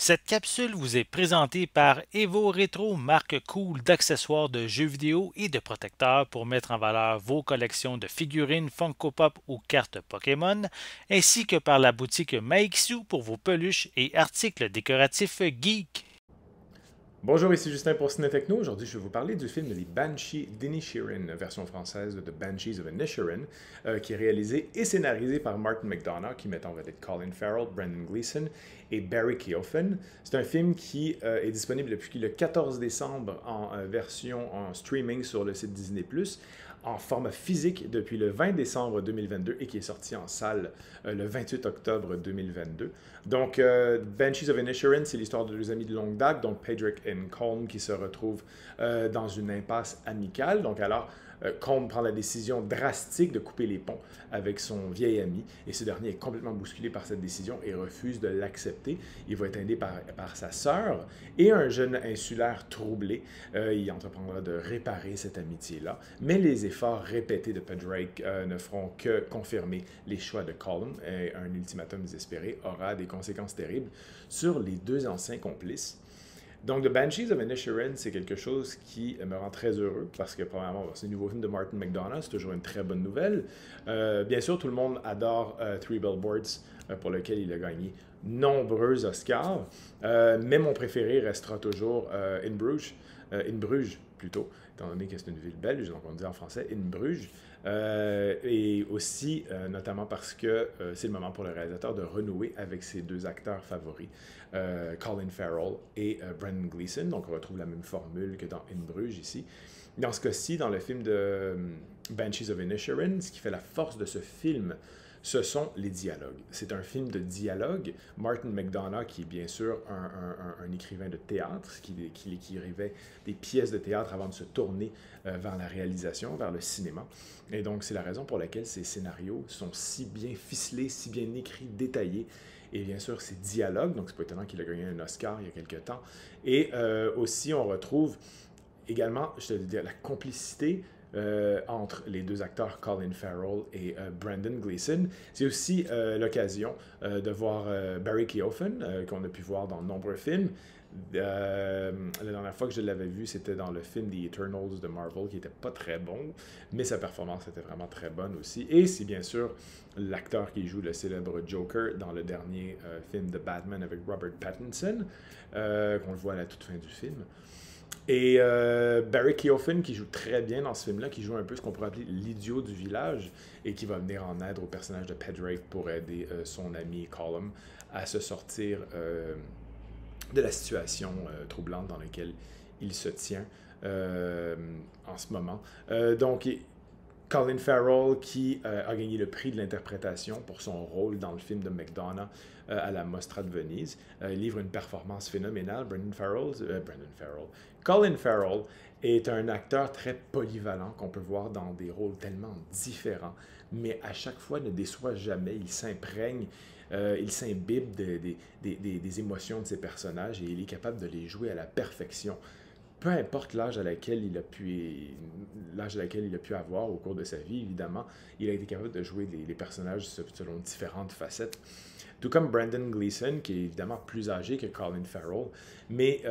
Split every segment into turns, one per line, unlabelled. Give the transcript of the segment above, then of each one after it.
Cette capsule vous est présentée par Evo Retro, marque cool d'accessoires de jeux vidéo et de protecteurs pour mettre en valeur vos collections de figurines Funko Pop ou cartes Pokémon, ainsi que par la boutique Maixu pour vos peluches et articles décoratifs geek.
Bonjour, ici Justin pour Cinetechno. Aujourd'hui, je vais vous parler du film Les Banshees d'Inisherin, version française de The Banshees of Inisherin, qui est réalisé et scénarisé par Martin McDonagh, qui met en vedette Colin Farrell, Brendan Gleeson et Barry Keoghan. C'est un film qui est disponible depuis le 14 décembre en version en streaming sur le site Disney+, en format physique depuis le 20 décembre 2022 et qui est sorti en salle le 28 octobre 2022. Donc, Banshees of Inisherin, c'est l'histoire de deux amis de longue date, donc Pedrick et Colm, qui se retrouvent dans une impasse amicale. Donc, alors, Colm prend la décision drastique de couper les ponts avec son vieil ami, et ce dernier est complètement bousculé par cette décision et refuse de l'accepter. Il va être aidé par sa sœur et un jeune insulaire troublé. Il entreprendra de réparer cette amitié-là, mais les efforts répétés de Pedrick ne feront que confirmer les choix de Colm, et un ultimatum désespéré aura des conséquences terribles sur les deux anciens complices. Donc, The Banshees of Inisherin, c'est quelque chose qui me rend très heureux parce que, premièrement, c'est un nouveau film de Martin McDonagh, c'est toujours une très bonne nouvelle. Bien sûr, tout le monde adore Three Billboards, pour lequel il a gagné nombreux Oscars, mais mon préféré restera toujours In Bruges plutôt, étant donné que c'est une ville belge, donc on dit en français In Bruges. Et aussi, notamment parce que c'est le moment pour le réalisateur de renouer avec ses deux acteurs favoris, Colin Farrell et Brendan Gleeson. Donc on retrouve la même formule que dans In Bruges ici. Dans ce cas-ci, dans le film de Banshees of Inisherin, ce qui fait la force de ce film, ce sont les dialogues. C'est un film de dialogue. Martin McDonagh, qui est bien sûr un écrivain de théâtre, qui écrivait des pièces de théâtre avant de se tourner vers la réalisation, vers le cinéma. Et donc, c'est la raison pour laquelle ces scénarios sont si bien ficelés, si bien écrits, détaillés. Et bien sûr, ces dialogues, donc c'est pas étonnant qu'il a gagné un Oscar il y a quelques temps. Et aussi, on retrouve également, je te dis, la complicité entre les deux acteurs Colin Farrell et Brendan Gleeson. C'est aussi l'occasion de voir Barry Keoghan, qu'on a pu voir dans de nombreux films. La dernière fois que je l'avais vu, c'était dans le film The Eternals de Marvel, qui n'était pas très bon, mais sa performance était vraiment très bonne aussi. Et c'est bien sûr l'acteur qui joue le célèbre Joker dans le dernier film de Batman avec Robert Pattinson, qu'on le voit à la toute fin du film. Et Barry Keoghan, qui joue très bien dans ce film-là, qui joue un peu ce qu'on pourrait appeler l'idiot du village, et qui va venir en aide au personnage de Pedrick pour aider son ami Colm à se sortir de la situation troublante dans laquelle il se tient en ce moment. Donc, Colin Farrell, qui a gagné le prix de l'interprétation pour son rôle dans le film de McDonagh à la Mostra de Venise, livre une performance phénoménale. Colin Farrell est un acteur très polyvalent qu'on peut voir dans des rôles tellement différents, mais à chaque fois ne déçoit jamais. Il s'imprègne, il s'imbibe des émotions de ses personnages et il est capable de les jouer à la perfection, peu importe l'âge à laquelle il a pu avoir au cours de sa vie, évidemment, il a été capable de jouer les personnages selon différentes facettes. Tout comme Brendan Gleeson, qui est évidemment plus âgé que Colin Farrell, mais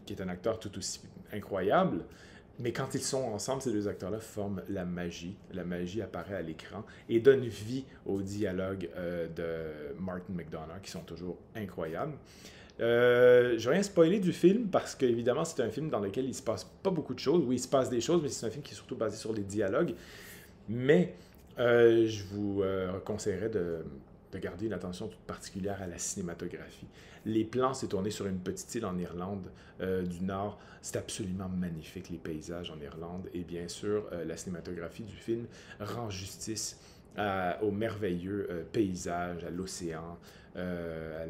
qui est un acteur tout aussi incroyable. Mais quand ils sont ensemble, ces deux acteurs-là forment la magie. La magie apparaît à l'écran et donne vie aux dialogues de Martin McDonagh, qui sont toujours incroyables. Je ne vais rien spoiler du film parce qu'évidemment, c'est un film dans lequel il ne se passe pas beaucoup de choses. Oui, il se passe des choses, mais c'est un film qui est surtout basé sur les dialogues. Mais je vous conseillerais de garder une attention toute particulière à la cinématographie. Les plans, c'est tourné sur une petite île en Irlande du Nord. C'est absolument magnifique, les paysages en Irlande. Et bien sûr, la cinématographie du film rend justice aux merveilleux paysages, à l'océan, à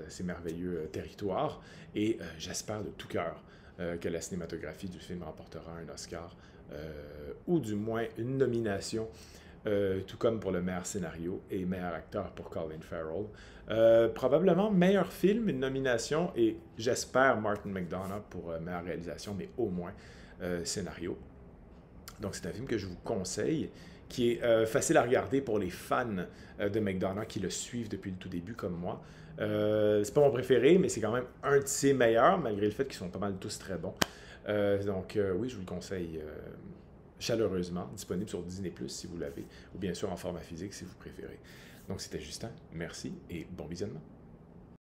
ces merveilleux territoires. Et j'espère de tout cœur que la cinématographie du film remportera un Oscar ou du moins une nomination, tout comme pour le meilleur scénario et meilleur acteur pour Colin Farrell. Probablement meilleur film, une nomination, et j'espère Martin McDonagh pour meilleure réalisation, mais au moins scénario. Donc c'est un film que je vous conseille, qui est facile à regarder pour les fans de McDonagh qui le suivent depuis le tout début, comme moi. C'est pas mon préféré, mais c'est quand même un de ses meilleurs, malgré le fait qu'ils sont pas mal tous très bons. Donc, oui, je vous le conseille chaleureusement, disponible sur Disney+, si vous l'avez, ou bien sûr en format physique, si vous préférez. Donc, c'était Justin. Merci et bon visionnement.